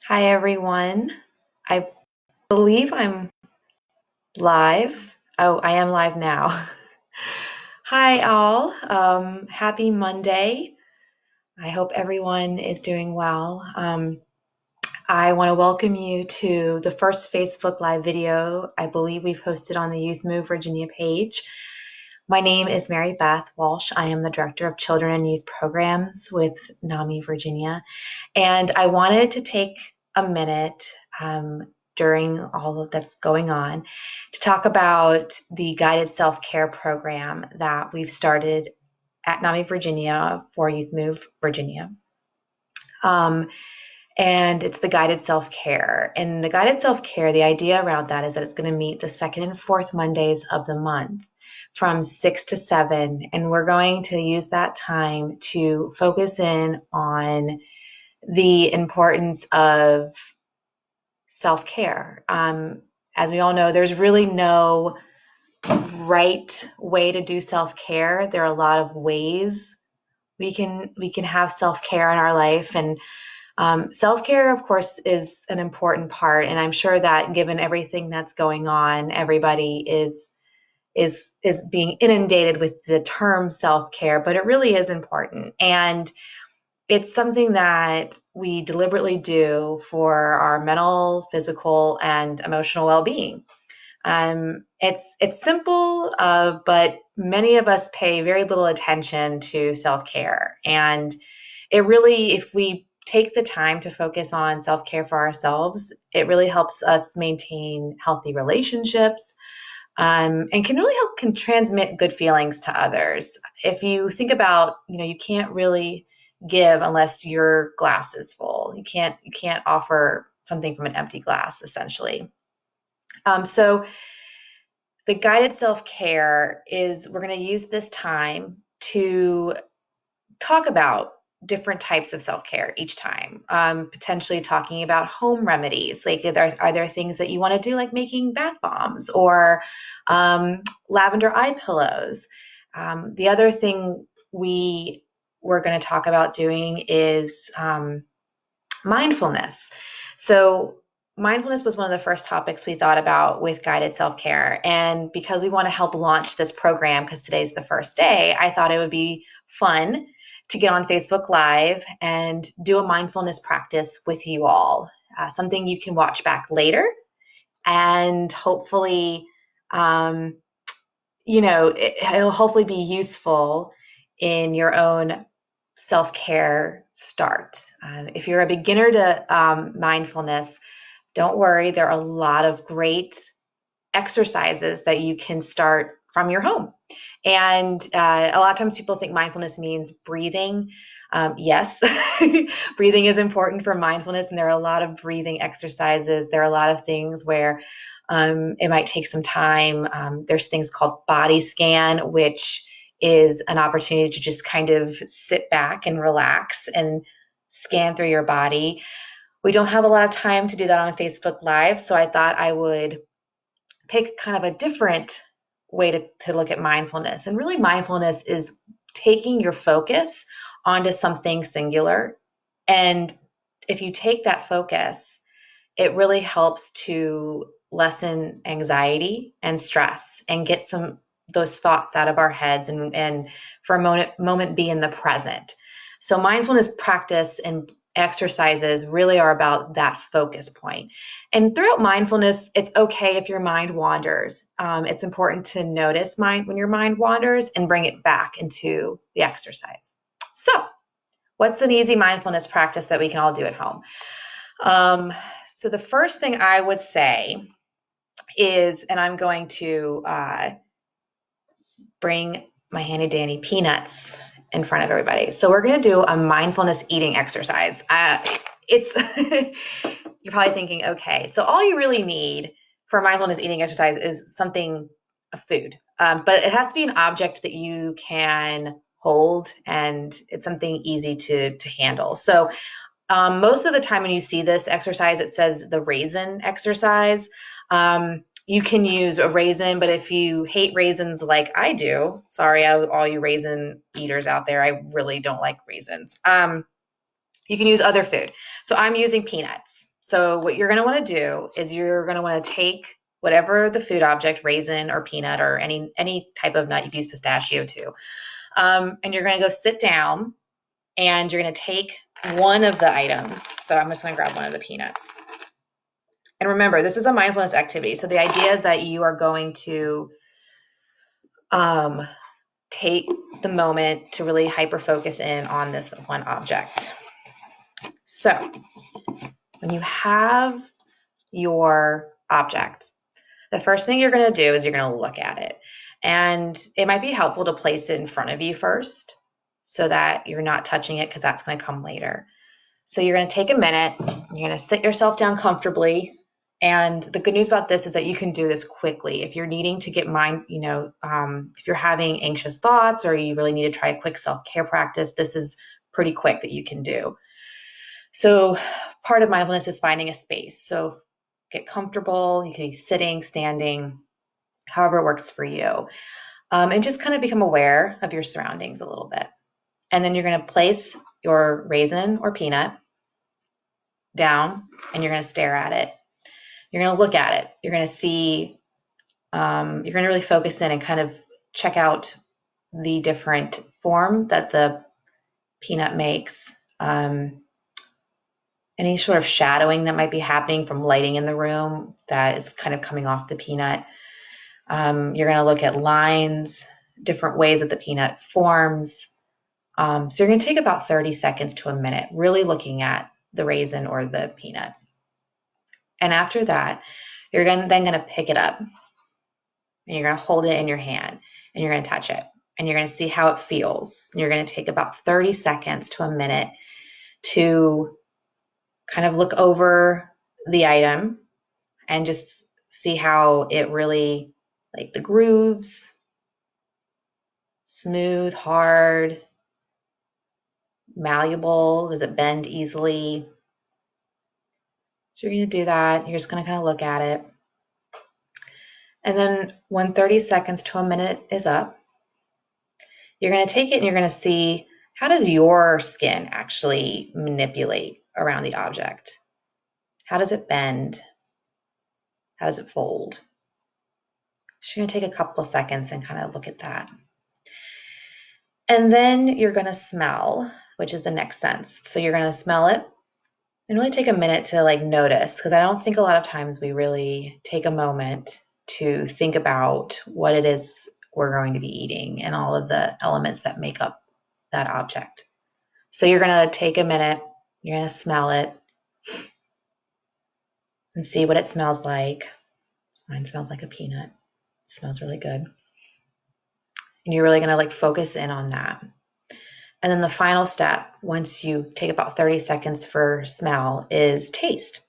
Hi, everyone. I believe I'm live. Oh, I am live now. Hi, all. Happy Monday. I hope everyone is doing well. I want to welcome you to the first Facebook Live video I believe we've hosted on the Youth Move Virginia page. My name is Mary Beth Walsh. I am the Director of Children and Youth Programs with NAMI Virginia. And I wanted to take a minute during all of that's going on to talk about the guided self-care program that we've started at NAMI Virginia for Youth Move Virginia. And it's the guided self-care. And the guided self-care, the idea around that is that it's going to meet the second and fourth Mondays of the month from 6 to 7. And we're going to use that time to focus in on the importance of self-care. As we all know, there's really no right way to do self-care. There are a lot of ways we can have self-care in our life, and self-care, of course, is an important part. And I'm sure that given everything that's going on, everybody is being inundated with the term self-care, but it really is important. And it's something that we deliberately do for our mental, physical, and emotional well-being. It's simple, but many of us pay very little attention to self-care. And it really, if we take the time to focus on self-care for ourselves, it really helps us maintain healthy relationships, and can transmit good feelings to others. If you think about, you can't really give unless your glass is full. You can't offer something from an empty glass, essentially. So the guided self-care is we're going to use this time to talk about different types of self-care each time, potentially talking about home remedies. Like, are there things that you want to do, like making bath bombs or lavender eye pillows? The other thing we're going to talk about doing is mindfulness. So mindfulness was one of the first topics we thought about with guided self-care. And because we want to help launch this program, because today's the first day, I thought it would be fun to get on Facebook Live and do a mindfulness practice with you all, something you can watch back later. And hopefully, it'll hopefully be useful in your own self-care start. If you're a beginner to mindfulness, don't worry. There are a lot of great exercises that you can start from your home. And a lot of times people think mindfulness means breathing. Yes, breathing is important for mindfulness, and there are a lot of breathing exercises. There are a lot of things where it might take some time. There's things called body scan, which is an opportunity to just kind of sit back and relax and scan through your body. We don't have a lot of time to do that on Facebook Live, so I thought I would pick kind of a different way to look at mindfulness. And really, mindfulness is taking your focus onto something singular. And if you take that focus, it really helps to lessen anxiety and stress and get those thoughts out of our heads, and for a moment be in the present. So mindfulness practice and exercises really are about that focus point. And throughout mindfulness, it's okay if your mind wanders. It's important to notice when your mind wanders and bring it back into the exercise. So what's an easy mindfulness practice that we can all do at home? So the first thing I would say is, and I'm going to bring my handy dandy peanuts in front of everybody. So we're going to do a mindfulness eating exercise. You're probably thinking, okay, so all you really need for a mindfulness eating exercise is something, a food, but it has to be an object that you can hold, and it's something easy to handle. So most of the time when you see this exercise, it says the raisin exercise. You can use a raisin, but if you hate raisins like I do, sorry, all you raisin eaters out there, I really don't like raisins. You can use other food. So I'm using peanuts. So what you're going to want to do is you're going to want to take whatever the food object, raisin or peanut or any type of nut, you can use pistachio too, and you're going to go sit down and you're going to take one of the items. So I'm just going to grab one of the peanuts. And remember, this is a mindfulness activity. So the idea is that you are going to take the moment to really hyper focus in on this one object. So when you have your object, the first thing you're going to do is you're going to look at it. And it might be helpful to place it in front of you first so that you're not touching it, because that's going to come later. So you're going to take a minute, you're going to sit yourself down comfortably. And the good news about this is that you can do this quickly. If you're needing to get if you're having anxious thoughts or you really need to try a quick self-care practice, this is pretty quick that you can do. So part of mindfulness is finding a space. So get comfortable. You can be sitting, standing, however it works for you. And just kind of become aware of your surroundings a little bit. And then you're going to place your raisin or peanut down and you're going to stare at it. You're going to look at it. You're going to see, you're going to really focus in and kind of check out the different form that the peanut makes. Any sort of shadowing that might be happening from lighting in the room that is kind of coming off the peanut. You're going to look at lines, different ways that the peanut forms. So you're going to take about 30 seconds to a minute, really looking at the raisin or the peanut. And after that, you're then going to pick it up and you're going to hold it in your hand and you're going to touch it and you're going to see how it feels. And you're going to take about 30 seconds to a minute to kind of look over the item and just see how it really, like the grooves, smooth, hard, malleable. Does it bend easily? So you're going to do that. You're just going to kind of look at it. And then when 30 seconds to a minute is up, you're going to take it and you're going to see, how does your skin actually manipulate around the object? How does it bend? How does it fold? So you're going to take a couple of seconds and kind of look at that. And then you're going to smell, which is the next sense. So you're going to smell it and really take a minute to notice, because I don't think a lot of times we really take a moment to think about what it is we're going to be eating and all of the elements that make up that object. So you're going to take a minute, you're going to smell it and see what it smells like. Mine smells like a peanut. It smells really good. And you're really going to focus in on that. And then the final step, once you take about 30 seconds for smell, is taste.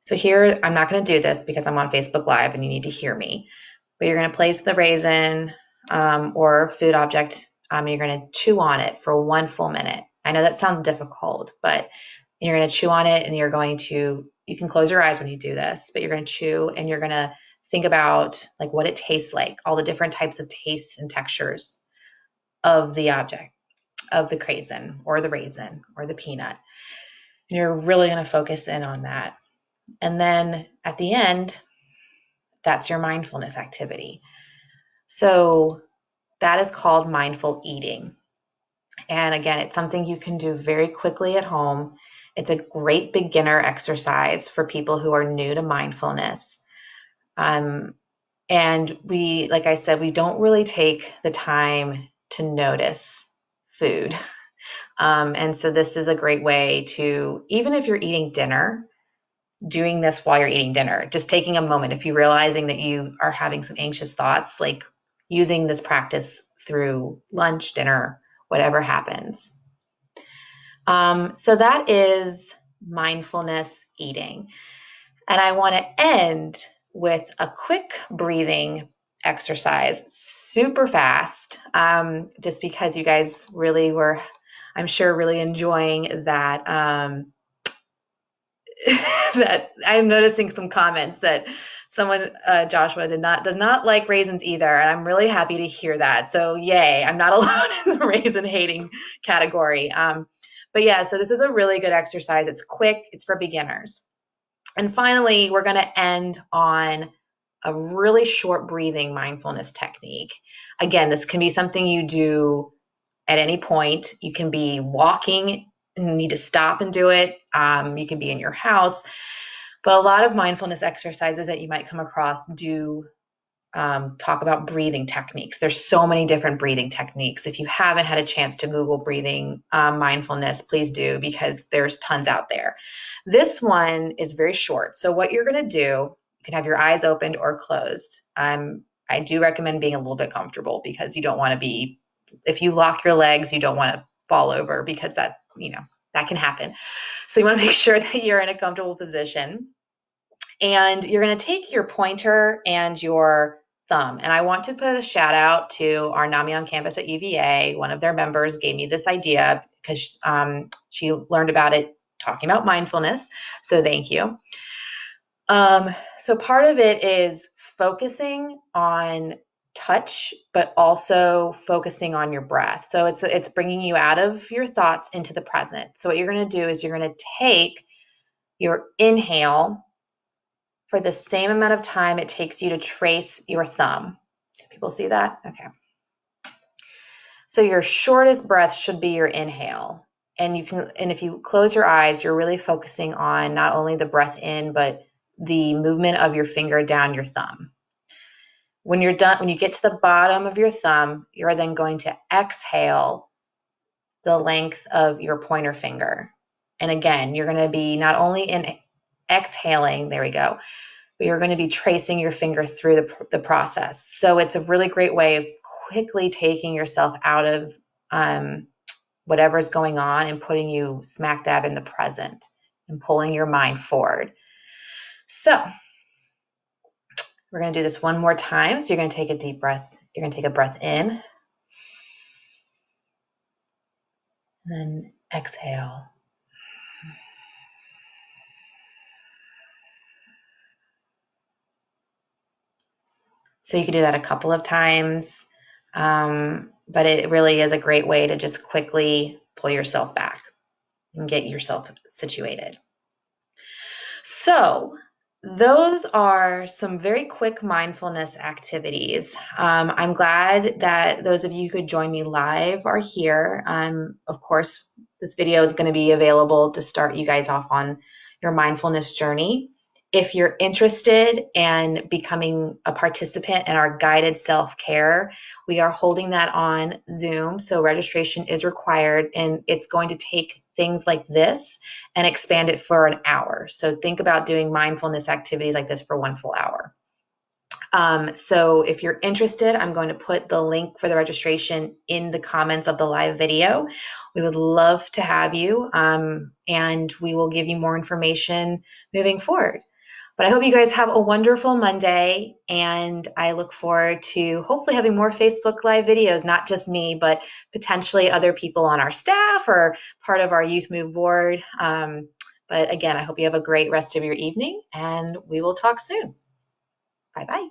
So here, I'm not going to do this because I'm on Facebook Live and you need to hear me. But you're going to place the raisin or food object. You're going to chew on it for 1 full minute. I know that sounds difficult, but you're going to chew on it and you can close your eyes when you do this, but you're going to chew and you're going to think about what it tastes like, all the different types of tastes and textures of the object, of the raisin or the peanut. And you're really going to focus in on that. And then at the end, that's your mindfulness activity. So that is called mindful eating. And again, it's something you can do very quickly at home. It's a great beginner exercise for people who are new to mindfulness. And like I said, we don't really take the time to notice food. And so this is a great way to, even if you're eating dinner, doing this while you're eating dinner, just taking a moment, if you're realizing that you are having some anxious thoughts, using this practice through lunch, dinner, whatever happens. So that is mindfulness eating. And I want to end with a quick breathing exercise, super fast, just because you guys really were, I'm sure, really enjoying that. That I'm noticing some comments that someone, Joshua, does not like raisins either, and I'm really happy to hear that. So yay, I'm not alone in the raisin hating category. But yeah, so this is a really good exercise. It's quick. It's for beginners. And finally, we're going to end on a really short breathing mindfulness technique. Again, this can be something you do at any point. You can be walking and need to stop and do it. You can be in your house. But a lot of mindfulness exercises that you might come across do talk about breathing techniques. There's so many different breathing techniques. If you haven't had a chance to Google breathing mindfulness, please do, because there's tons out there. This one is very short. So what you're going to do, you can have your eyes opened or closed. I do recommend being a little bit comfortable, because you don't want to be, if you lock your legs, you don't want to fall over, because that, that can happen. So you want to make sure that you're in a comfortable position. And you're going to take your pointer and your thumb. And I want to put a shout out to our Namyan campus at UVA. One of their members gave me this idea because she learned about it talking about mindfulness. So thank you. So part of it is focusing on touch, but also focusing on your breath. So it's bringing you out of your thoughts into the present. So what you're going to do is you're going to take your inhale for the same amount of time it takes you to trace your thumb. People see that? Okay. So your shortest breath should be your inhale. And if you close your eyes, you're really focusing on not only the breath in, but the movement of your finger down your thumb. When you're done, when you get to the bottom of your thumb, you're then going to exhale the length of your pointer finger. And again, you're going to be not only in exhaling, there we go, but you're going to be tracing your finger through the process. So it's a really great way of quickly taking yourself out of whatever's going on and putting you smack dab in the present and pulling your mind forward. So we're going to do this one more time. So you're going to take a deep breath. You're going to take a breath in and then exhale. So you can do that a couple of times, but it really is a great way to just quickly pull yourself back and get yourself situated. So those are some very quick mindfulness activities. I'm glad that those of you who could join me live are here. Of course, this video is going to be available to start you guys off on your mindfulness journey. If you're interested in becoming a participant in our guided self-care, we are holding that on Zoom. So registration is required, and it's going to take things like this and expand it for an hour. So think about doing mindfulness activities like this for one full hour. So if you're interested, I'm going to put the link for the registration in the comments of the live video. We would love to have you, and we will give you more information moving forward. But I hope you guys have a wonderful Monday, and I look forward to hopefully having more Facebook Live videos, not just me, but potentially other people on our staff or part of our Youth Move board. But again, I hope you have a great rest of your evening, and we will talk soon. Bye-bye.